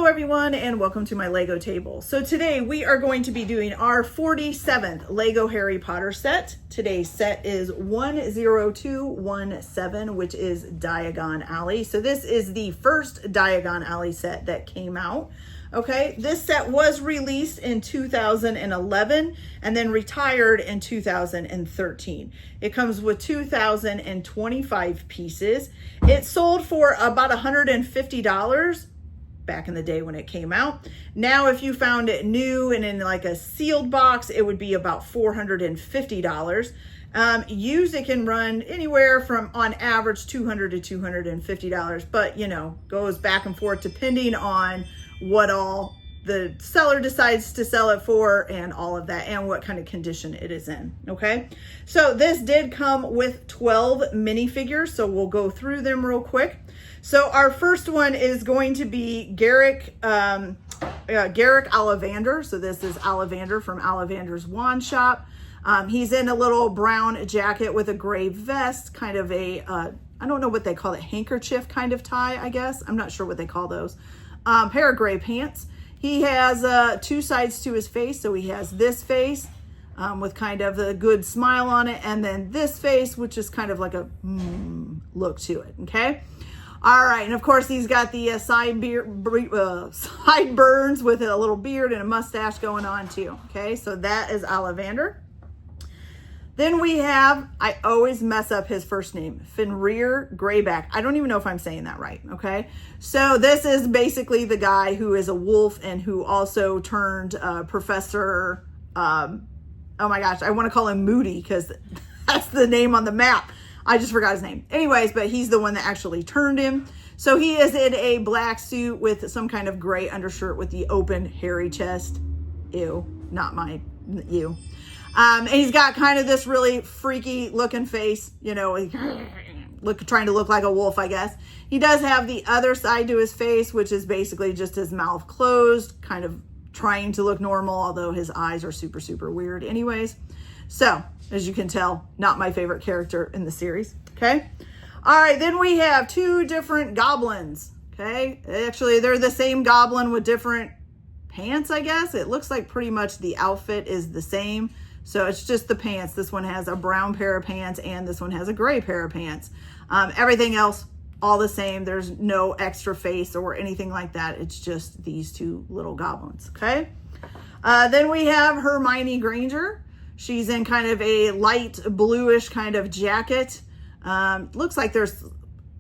everyone, and welcome to my Lego table. So today we are going to be doing our 47th Lego Harry Potter set. Today's set is 10217, which is Diagon Alley. So this is the first Diagon Alley set that came out. Okay, this set was released in 2011 and then retired in 2013. It comes with 2,025 pieces. It sold for about $150 back in the day when it came out. Now, if you found it new and in like a sealed box, it would be about $450. Used, it can run anywhere from, on average, $200 to $250, but you know, goes back and forth depending on what all the seller decides to sell it for and all of that, and what kind of condition it is in. Okay, so this did come with 12 minifigures, so we'll go through them real quick. So our first one is going to be Garrick Ollivander. So this is Ollivander from Ollivander's Wand Shop. He's in a little brown jacket with a gray vest, kind of a, I don't know what they call it, handkerchief kind of tie, I guess. I'm not sure what they call those. Pair of gray pants. He has two sides to his face. So he has this face with kind of a good smile on it, and then this face, which is kind of like a look to it, okay? All right, and of course he's got the sideburns with a little beard and a mustache going on too. Okay, so that is Ollivander. Then we have, I always mess up his first name, Fenrir Greyback. I don't even know if I'm saying that right, okay? So this is basically the guy who is a wolf and who also turned Professor, oh my gosh, I want to call him Moody because that's the name on the map. I just forgot his name. Anyways, but he's the one that actually turned him. So he is in a black suit with some kind of gray undershirt with the open hairy chest. Ew, not my, ew. And he's got kind of this really freaky looking face, you know, trying to look like a wolf, I guess. He does have the other side to his face, which is basically just his mouth closed, kind of trying to look normal, although his eyes are super, super weird anyways. So, as you can tell, not my favorite character in the series, okay? All right, then we have two different goblins, okay? Actually, they're the same goblin with different pants, I guess. It looks like pretty much the outfit is the same. So it's just the pants. This one has a brown pair of pants and this one has a gray pair of pants. Everything else, all the same. There's no extra face or anything like that. It's just these two little goblins, okay? Then we have Hermione Granger. She's in kind of a light bluish kind of jacket. Looks like there's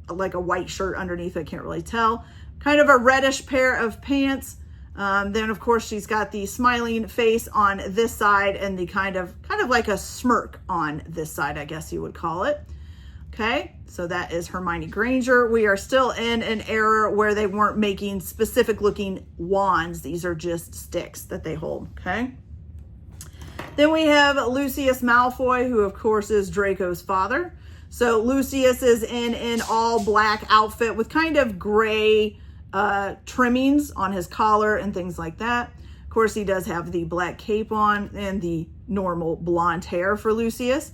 like a white shirt underneath. I can't really tell. Kind of a reddish pair of pants. Then of course she's got the smiling face on this side and the kind of like a smirk on this side, I guess you would call it. Okay, so that is Hermione Granger. We are still in an era where they weren't making specific looking wands. These are just sticks that they hold, okay? Then we have Lucius Malfoy, who of course is Draco's father. So Lucius is in an all black outfit with kind of gray trimmings on his collar and things like that. Of course, he does have the black cape on and the normal blonde hair for Lucius.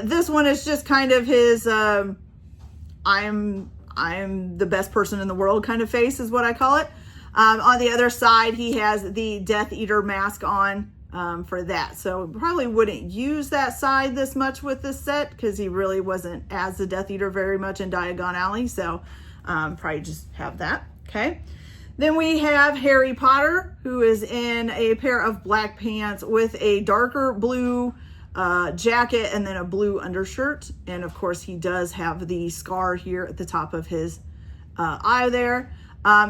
This one is just kind of his I'm the best person in the world kind of face is what I call it. On the other side, he has the Death Eater mask on. For that. So probably wouldn't use that side this much with this set because he really wasn't as the Death Eater very much in Diagon Alley. So probably just have that. Okay. Then we have Harry Potter, who is in a pair of black pants with a darker blue jacket and then a blue undershirt. And of course he does have the scar here at the top of his eye there.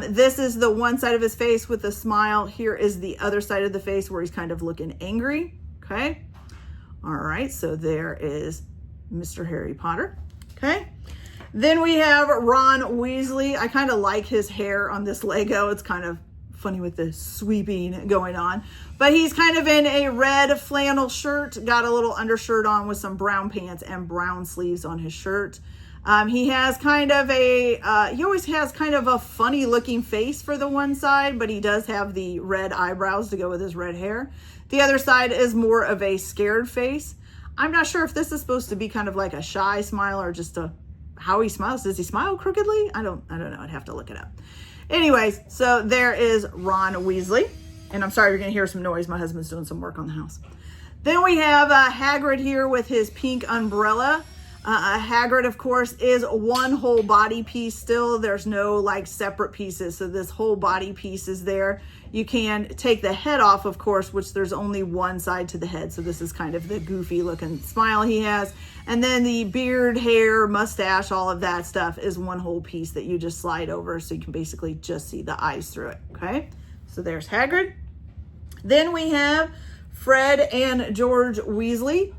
This is the one side of his face with a smile. Here is the other side of the face where he's kind of looking angry. Okay. All right. So there is Mr. Harry Potter. Okay. Then we have Ron Weasley. I kind of like his hair on this Lego. It's kind of funny with the sweeping going on, but he's kind of in a red flannel shirt, got a little undershirt on with some brown pants and brown sleeves on his shirt. He has kind of a, he always has kind of a funny looking face for the one side, but he does have the red eyebrows to go with his red hair. The other side is more of a scared face. I'm not sure if this is supposed to be kind of like a shy smile or just how he smiles. Does he smile crookedly? I don't know. I'd have to look it up. Anyways, so there is Ron Weasley. And I'm sorry, you're going to hear some noise. My husband's doing some work on the house. Then we have Hagrid here with his pink umbrella. Hagrid, of course, is one whole body piece still. There's no like separate pieces. So this whole body piece is there. You can take the head off, of course, which there's only one side to the head. So this is kind of the goofy looking smile he has. And then the beard, hair, mustache, all of that stuff is one whole piece that you just slide over. So you can basically just see the eyes through it. Okay. So there's Hagrid. Then we have Fred and George Weasley,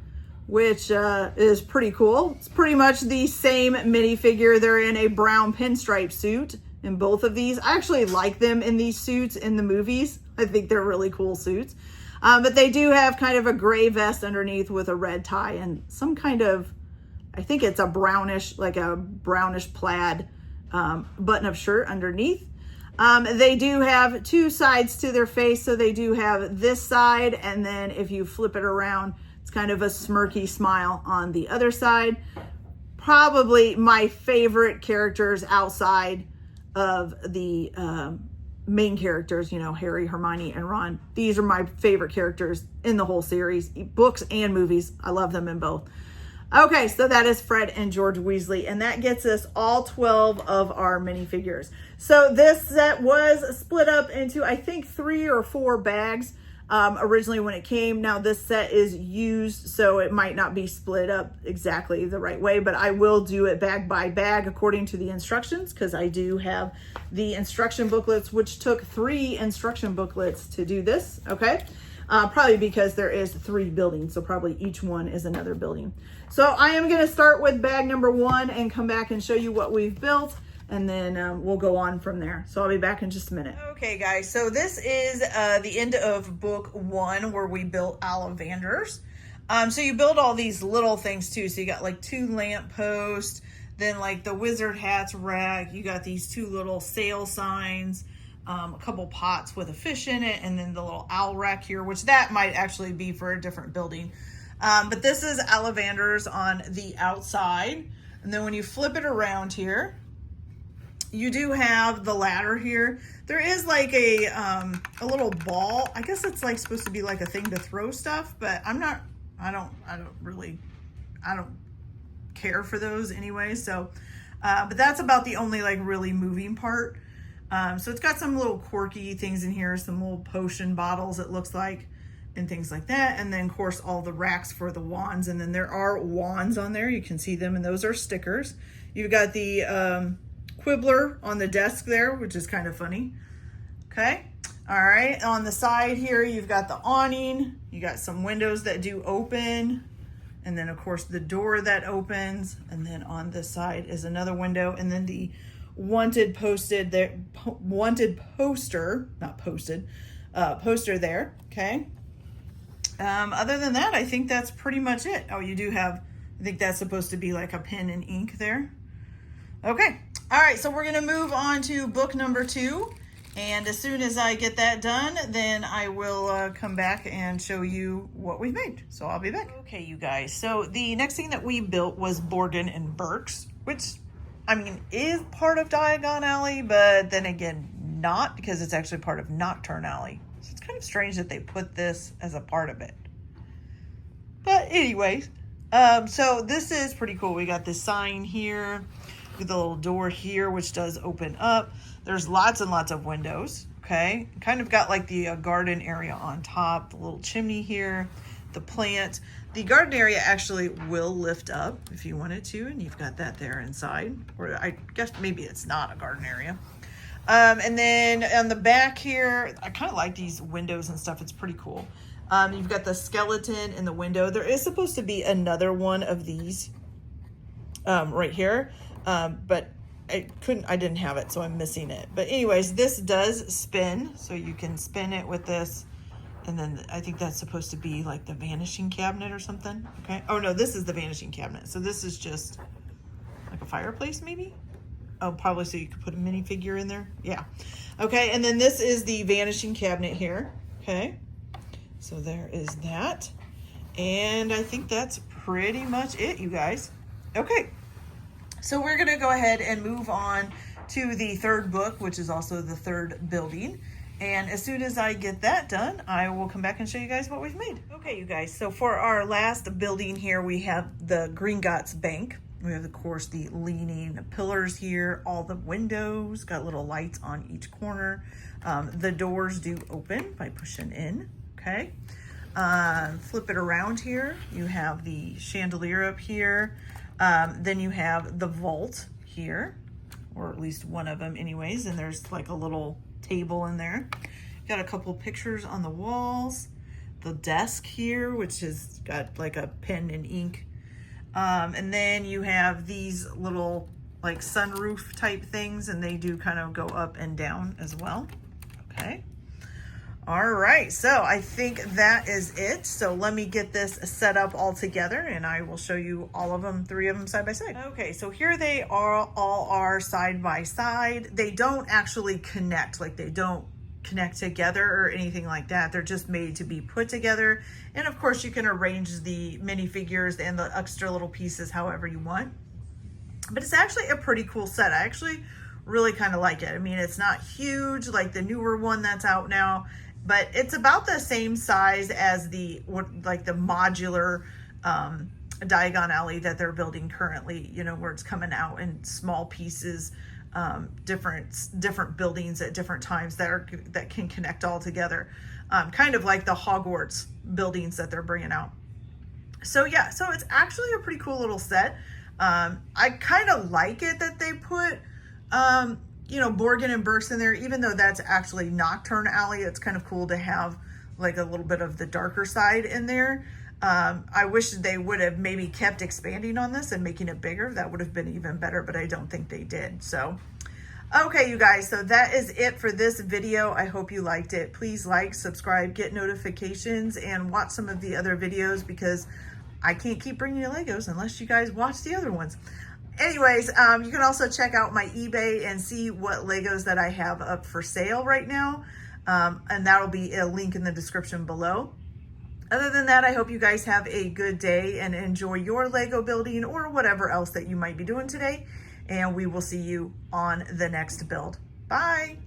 which is pretty cool. It's pretty much the same minifigure. They're in a brown pinstripe suit in both of these. I actually like them in these suits in the movies. I think they're really cool suits. But they do have kind of a gray vest underneath with a red tie and some kind of, I think it's a brownish, like a brownish plaid button-up shirt underneath. They do have two sides to their face. So they do have this side, and then if you flip it around, it's kind of a smirky smile on the other side. Probably my favorite characters outside of the main characters, you know, Harry, Hermione, and Ron. These are my favorite characters in the whole series, books and movies. I love them in both. Okay, so that is Fred and George Weasley, and that gets us all 12 of our minifigures. So this set was split up into, I think, 3 or 4 bags originally when it came. Now this set is used, so it might not be split up exactly the right way, but I will do it bag by bag according to the instructions, because I do have the instruction booklets, which took 3 instruction booklets to do this, okay? Probably because there is 3 buildings, so probably each one is another building. So I am going to start with bag number 1 and come back and show you what we've built, and then we'll go on from there. So I'll be back in just a minute. Okay, guys, so this is the end of book 1 where we built Ollivanders. So you build all these little things too. So you got like 2 lamp posts, then like the wizard hats rack. You got these 2 little sale signs. A couple pots with a fish in it, and then the little owl rack here, which that might actually be for a different building. But this is Ollivanders on the outside. And then when you flip it around here, you do have the ladder here. There is like a little ball. I guess it's like supposed to be like a thing to throw stuff, but I don't care for those anyway. So, but that's about the only like really moving part. So it's got some little quirky things in here, some little potion bottles, it looks like, and things like that. And then, of course, all the racks for the wands. And then there are wands on there. You can see them, and those are stickers. You've got the Quibbler on the desk there, which is kind of funny. Okay. All right. On the side here, you've got the awning. You got some windows that do open. And then, of course, the door that opens. And then on this side is another window. And then the wanted poster there, okay. Other than that, I think that's pretty much it. Oh, you do have, I think that's supposed to be like a pen and ink there. Okay, all right, so we're gonna move on to book number 2, and as soon as I get that done, then I will come back and show you what we've made. So I'll be back. Okay, you guys, so the next thing that we built was Borgin and Burkes, which, I mean, is part of Diagon Alley, but then again, not, because it's actually part of Knockturn Alley. So it's kind of strange that they put this as a part of it. But anyways, so this is pretty cool. We got this sign here with the little door here, which does open up. There's lots and lots of windows, okay? Kind of got like the garden area on top, the little chimney here, the plant. The garden area actually will lift up if you wanted to, and you've got that there inside. Or I guess maybe it's not a garden area. And then on the back here, I kind of like these windows and stuff. It's pretty cool. You've got the skeleton in the window. There is supposed to be another one of these right here, but I didn't have it, so I'm missing it. But anyways, this does spin, so you can spin it with this. And then I think that's supposed to be like the vanishing cabinet or something. Okay. Oh no, this is the vanishing cabinet. So this is just like a fireplace maybe? Oh, probably so you could put a minifigure in there. Yeah. Okay. And then this is the vanishing cabinet here. Okay. So there is that. And I think that's pretty much it, you guys. Okay. So we're going to go ahead and move on to the third book, which is also the third building. And as soon as I get that done, I will come back and show you guys what we've made. Okay, you guys, so for our last building here, we have the Gringotts Bank. We have, of course, the leaning pillars here, all the windows, got little lights on each corner. The doors do open by pushing in, okay? Flip it around here. You have the chandelier up here. Then you have the vault here, or at least one of them anyways, and there's like a little table in there. Got a couple pictures on the walls. The desk here, which has got like a pen and ink. And then you have these little like sunroof type things, and they do kind of go up and down as well. Okay. All right, so I think that is it. So let me get this set up all together and I will show you all of them, 3 of them side by side. Okay, so here they are, all are side by side. They don't actually connect, like they don't connect together or anything like that. They're just made to be put together. And of course you can arrange the minifigures and the extra little pieces however you want. But it's actually a pretty cool set. I actually really kind of like it. I mean, it's not huge like the newer one that's out now, but it's about the same size as the modular Diagon Alley that they're building currently, you know, where it's coming out in small pieces, different buildings at different times that can connect all together, kind of like the Hogwarts buildings that they're bringing out. So yeah, so it's actually a pretty cool little set. I kind of like it that they put you know, Borgin and Burkes in there, even though that's actually Knockturn Alley. It's kind of cool to have like a little bit of the darker side in there. I wish they would have maybe kept expanding on this and making it bigger. That would have been even better, but I don't think they did. So, okay, you guys, so that is it for this video. I hope you liked it. Please like, subscribe, get notifications, and watch some of the other videos because I can't keep bringing you Legos unless you guys watch the other ones. Anyways, you can also check out my eBay and see what Legos that I have up for sale right now. And that'll be a link in the description below. Other than that, I hope you guys have a good day and enjoy your Lego building or whatever else that you might be doing today. And we will see you on the next build. Bye.